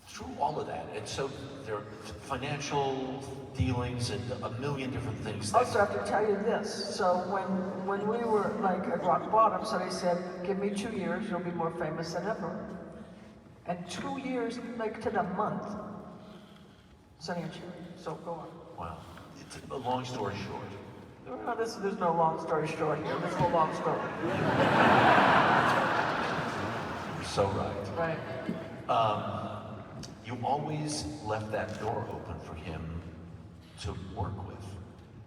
Through all of that, and so there are financial dealings and a million different things. Also, I have to tell you this. So when we were like at rock bottom, somebody said, "Give me 2 years, you'll be more famous than ever." And 2 years, like to the month. Sonny and Cher. So go on. Wow. It's a long story short. No, there's no long story short here. There's no long story. You're so right. Right. You always left that door open for him to work with.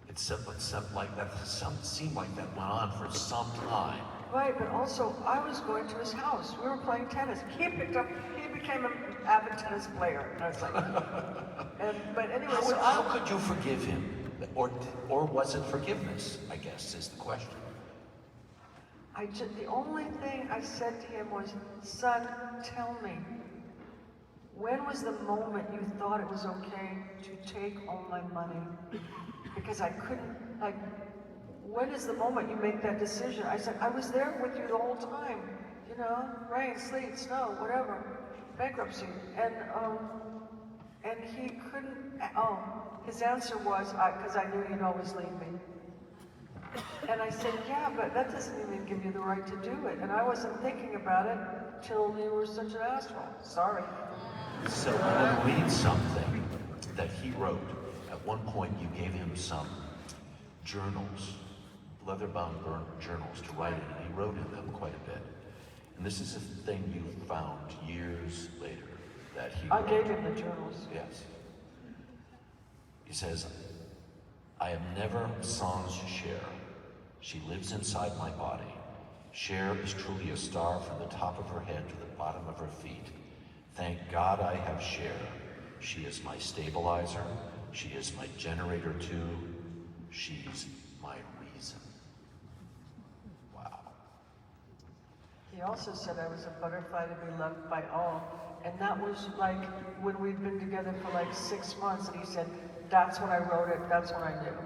It seemed like that went on for some time. Right, but also I was going to his house. We were playing tennis. He became an avid tennis player. And I was like, but anyway, How could you forgive him? Or was it forgiveness, I guess, is the question. The only thing I said to him was, son, tell me, when was the moment you thought it was okay to take all my money? Because I couldn't, when is the moment you make that decision? I said, I was there with you the whole time. You know, rain, sleet, snow, whatever, bankruptcy. And he couldn't, his answer was, because I knew you'd always leave me. And I said, yeah, but that doesn't even give you the right to do it. And I wasn't thinking about it till you were such an asshole. Sorry. So I'm going to read something that he wrote. At one point, you gave him some journals, leather-bound journals to write in, and he wrote in them quite a bit. And this is a thing you found years later that he wrote. I gave him the journals. Yes. He says, I am never sans Cher. She lives inside my body. Cher is truly a star from the top of her head to the bottom of her feet. Thank God I have Cher. She is my stabilizer. She is my generator too. She's my reason. Wow. He also said I was a butterfly to be loved by all. And that was like when we'd been together for like 6 months, and he said, that's when I wrote it, that's when I knew.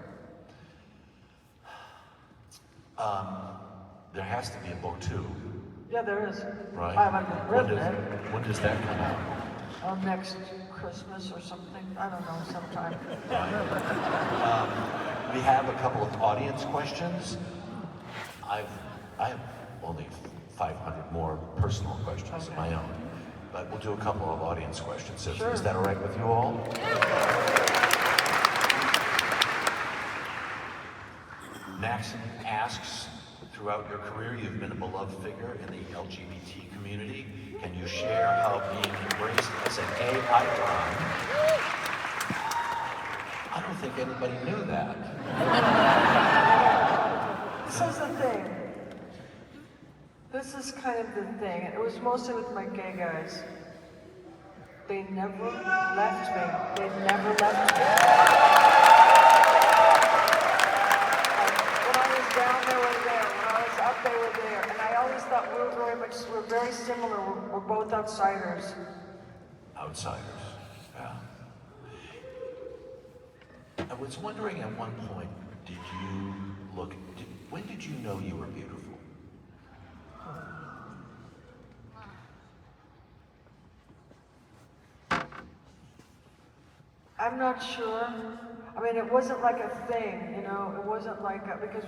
There has to be a book too. Yeah, there is. Right? I haven't written it. When does that come out? Next Christmas or something. I don't know, sometime. We have a couple of audience questions. I have only 500 more personal questions of my own, but we'll do a couple of audience questions. Sure. Is that all right with you all? Maxim asks, throughout your career, you've been a beloved figure in the LGBT community. Can you share how being embraced as a gay icon? I don't think anybody knew that. This is the thing. This is kind of the thing. It was mostly with my gay guys. They never left me. They never left me. When I was down, they were there. When I was up, they were there. And I always thought we're very similar. We're both outsiders. Outsiders, yeah. I was wondering at one point, when did you know you were beautiful? I'm not sure. I mean, it wasn't like a thing, you know, it wasn't like, because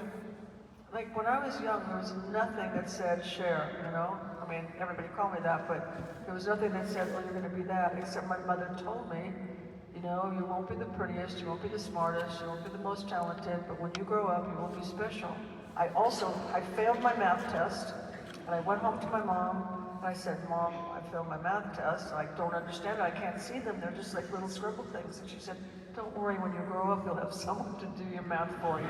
like when I was young, there was nothing that said Cher, you know? I mean, everybody called me that, but there was nothing that said, well, you're gonna be that, except my mother told me, you know, you won't be the prettiest, you won't be the smartest, you won't be the most talented, but when you grow up, you will be special. I failed my math test, and I went home to my mom, and I said, Mom, I failed my math test, I don't understand it, I can't see them, they're just like little scribble things. And she said, don't worry, when you grow up, you'll have someone to do your math for you.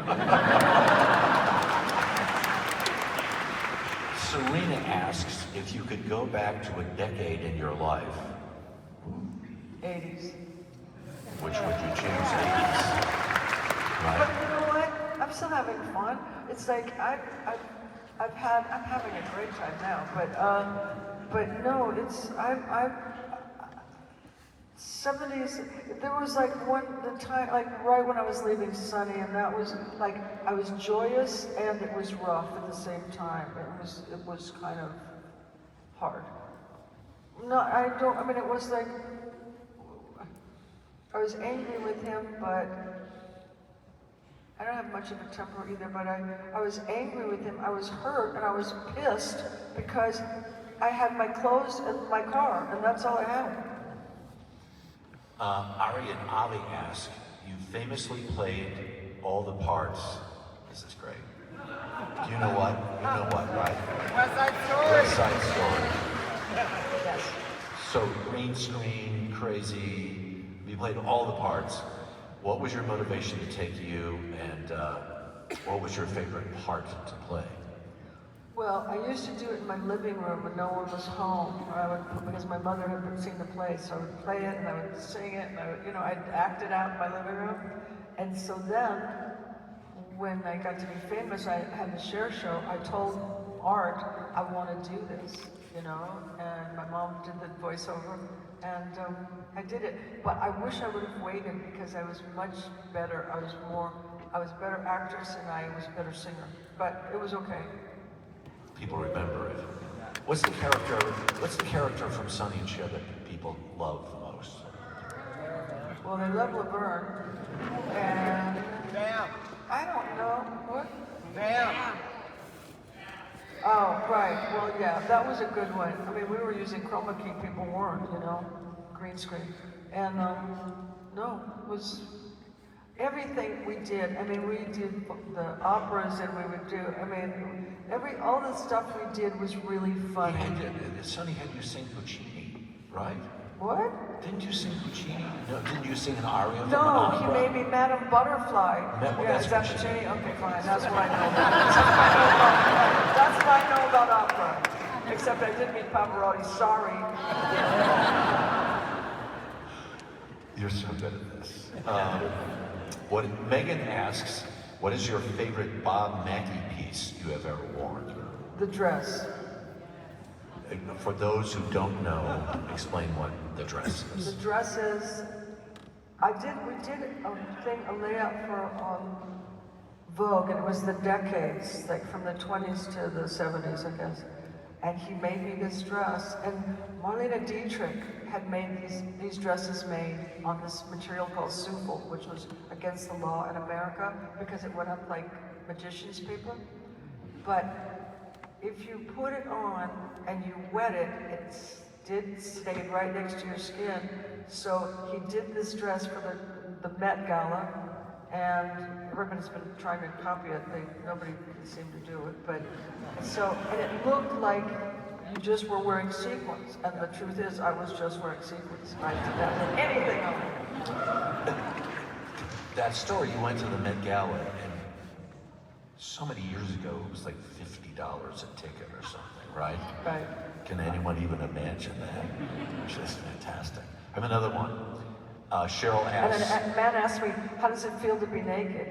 Serena asks if you could go back to a decade in your life, 80s. which would you choose? 80s, But right? you know what? I'm still having fun. It's like I'm having a great time now. But no, it's I've 70s. There was like the time, like right when I was leaving Sonny, and that was like I was joyous and it was rough at the same time. It was kind of hard. No, I don't. I mean, it was like I was angry with him, but I don't have much of a temper either, but I was angry with him. I was hurt and I was pissed because I had my clothes and my car, and that's all I had. Ari and Ali ask, you famously played all the parts. This is great. Do you know what? You know what, right? West Side Story. West Side Story. Yes. So green screen, crazy, you played all the parts. What was your motivation to take you, and what was your favorite part to play? Well, I used to do it in my living room when no one was home. Because my mother had seen the play, so I would play it and I would sing it, and I'd act it out in my living room. And so then, when I got to be famous, I had the Cher show. I told Art, I want to do this, you know, and my mom did the voiceover, and I did it. But I wish I would have waited because I was much better. I was a better actress and I was a better singer. But it was okay. People remember it. What's the character from Sonny and Cher that people love the most? Well, they love Laverne, and Damn. I don't know what. Damn. Oh, right. Well, yeah, that was a good one. I mean, we were using chroma key, people weren't, you know, green screen. And no, it was everything we did. I mean, we did the operas, and we would do. I mean, all the stuff we did was really funny. Sonny had you sing Puccini, right? What? Didn't you sing Puccini? No, didn't you sing an aria from an No, opera? he made me Madame Butterfly. Yeah, is that Puccini. Puccini? Okay, fine. That's what I know about. That's what I know about opera. Except I did meet Pavarotti. Sorry. You're so good at this. What Megan asks, what is your favorite Bob Mackie piece you have ever worn? The dress. For those who don't know, explain what the dress The is. dress is. We did a layout for Vogue, and it was the decades, like from the 20s to the 70s, I guess. And he made me this dress, and Marlene Dietrich had made these dresses made on this material called souffle, which was against the law in America because it went up like magician's paper. But if you put it on and you wet it, it did stay right next to your skin. So he did this dress for the Met Gala, and everybody's been trying to copy it. Nobody can seem to do it, but and it looked like you just were wearing sequins, and the truth is, I was just wearing sequins. I didn't have anything on. That story, you went to the Met Gala, and so many years ago, it was like $50 a ticket or something, right? Right. Can anyone even imagine that? It's just fantastic. I have another one. Cheryl And asks, then a man asked me, how does it feel to be naked?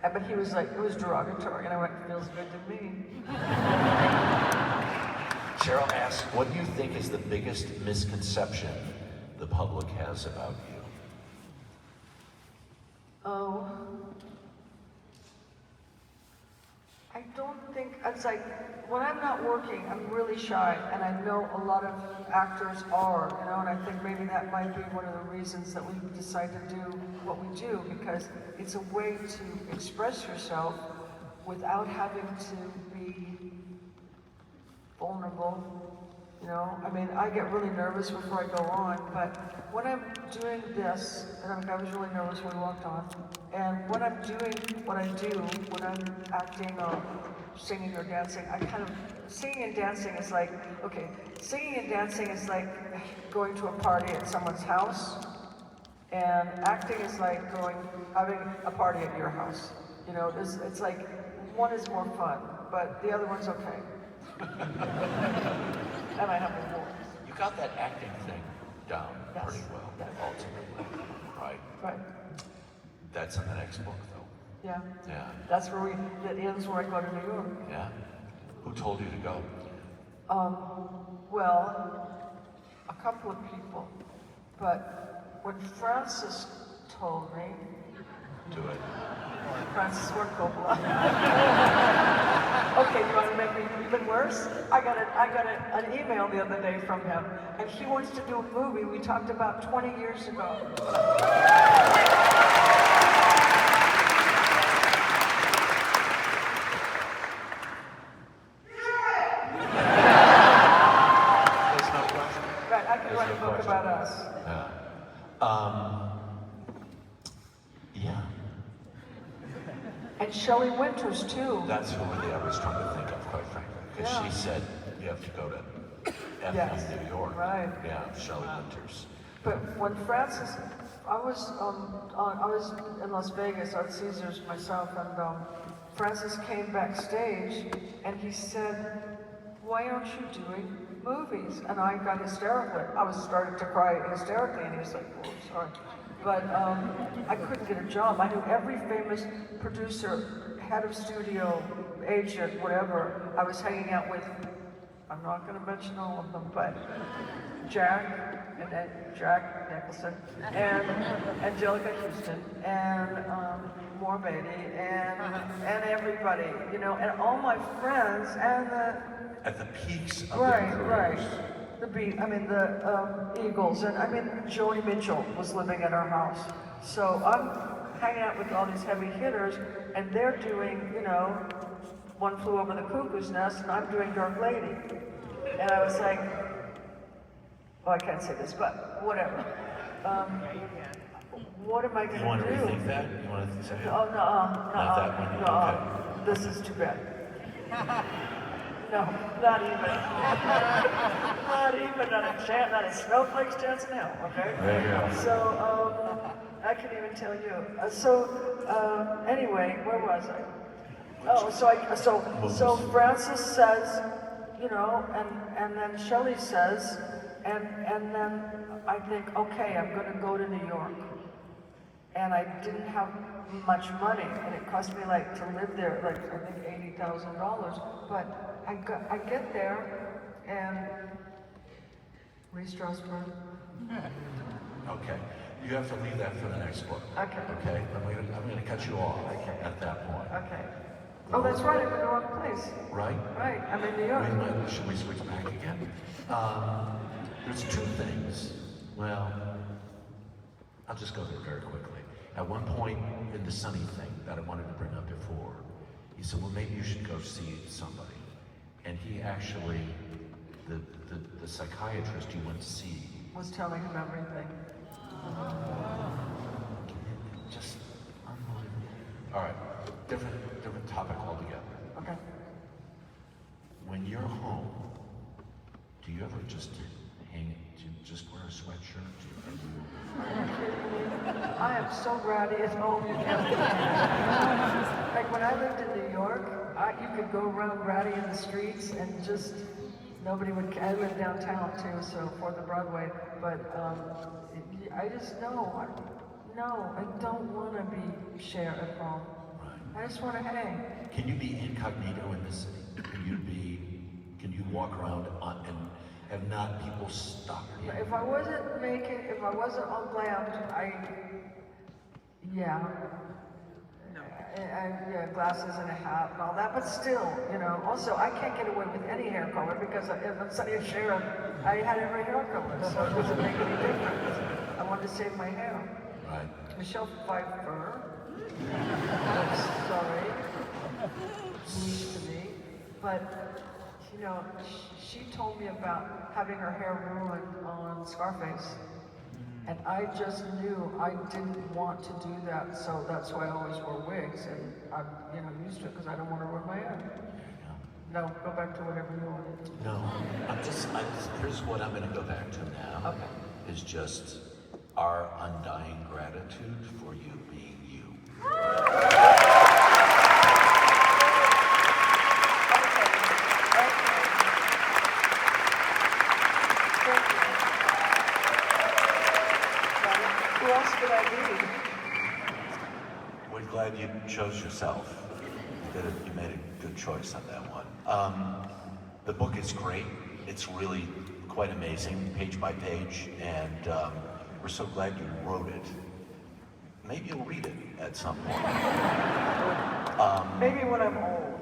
But he was like, it was derogatory, and I went, it feels good to me. Cheryl asks, what do you think is the biggest misconception the public has about you? Oh. I don't think, it's like, when I'm not working, I'm really shy, and I know a lot of actors are, you know, and I think maybe that might be one of the reasons that we decide to do what we do, because it's a way to express yourself without having to be vulnerable, you know? I mean, I get really nervous before I go on, but when I'm doing this, and I was really nervous when we walked on, and when I'm doing what I do, when I'm acting or singing or dancing, I kind of, singing and dancing is like, okay, singing and dancing is like going to a party at someone's house, and acting is like having a party at your house. You know, it's like, one is more fun, but the other one's okay. And I have more. You got that acting thing down Yes. pretty well, Yes. ultimately, right? Right, That's in the next book, though. yeah. Yeah, That's where that ends where I go to New York. yeah. Who told you to go? Well, a couple of people, but when Francis told me, Do it. Francis Ford Coppola. Okay, you want to make me even worse? I got an email the other day from him, and he wants to do a movie we talked about 20 years ago. There's no question. Right, I could There's write no a book question. about us. Yeah. Yeah. And Shelley Winters, too. That's who I was trying to think of, quite frankly, because Yeah. she said you have to go to Yes. New York. Right. Yeah, Shelley Winters. But when Francis, I was in Las Vegas on Caesars myself, and Francis came backstage, and he said, "Why aren't you doing movies?" And I got hysterical. I was starting to cry hysterically, and he was like, "Oh, sorry." But I couldn't get a job. I knew every famous producer, head of studio, agent, whatever. I was hanging out with, I'm not going to mention all of them, but Jack Nicholson, and Angelica Houston, and Maura Beatty, and everybody, you know, and all my friends, and At the peaks of right, their right. careers. The Eagles, and I mean, Joni Mitchell was living at our house. So I'm hanging out with all these heavy hitters, and they're doing, you know, One Flew Over the Cuckoo's Nest, and I'm doing Dark Lady. And I was like, well, I can't say this, but whatever. What am I going to do? You want to rethink that? You want to say Oh, Not that one? no, Okay. this is too bad. No, not even. Not even not a snowflake's chance in hell, okay? There you go. So, I can even tell you. Anyway, where was I? Oh, so Francis says, you know, and then Shelley says, and then I think, okay, I'm gonna go to New York. And I didn't have much money, and it cost me like to live there, like I think $80,000. But I get there, and Lee Strasberg. Okay. You have to leave that for the next book. Okay. Okay? I'm gonna cut you off at that point. Okay. Oh, that's right. I'm in the wrong place. Right? Right. I'm in New York. Wait a minute, should we switch back again? There's two things. Well, I'll just go there very quickly. At one point in the Sonny thing that I wanted to bring up before, he said, well, maybe you should go see somebody. And he actually, the psychiatrist you went to see, Was telling him everything. just unbelievable. All right, different topic altogether. Okay. When you're home, do you ever just just wear a sweatshirt? I am so ratty at home. Like when I lived in New York, you could go around ratty in the streets and just nobody would. I lived downtown too, so 4th of Broadway. But I just know, I don't want to be Cher at home. Right. I just want to hang. Can you be incognito in this city? Can you walk around and have not people stop you? If I wasn't all glammed, yeah. yeah, glasses and a hat and all that, but still, you know, also I can't get away with any hair color because if I'm Sonny and Cher, I had every hair color, so it doesn't make any difference. I wanted to save my hair. Right. Michelle Pfeiffer, sorry, niece to me, but you know, she told me about having her hair ruined on Scarface. And I just knew I didn't want to do that, so that's why I always wore wigs, and I'm, you know, used to it because I don't want to ruin my hair. No, go back to whatever you wanted. No, here's what I'm going to go back to now. Okay. Is just our undying gratitude for you being you. Who else could I be? We're glad you chose yourself. You made a good choice on that one. The book is great. It's really quite amazing, page by page, and we're so glad you wrote it. Maybe you'll read it at some point. Maybe when I'm old.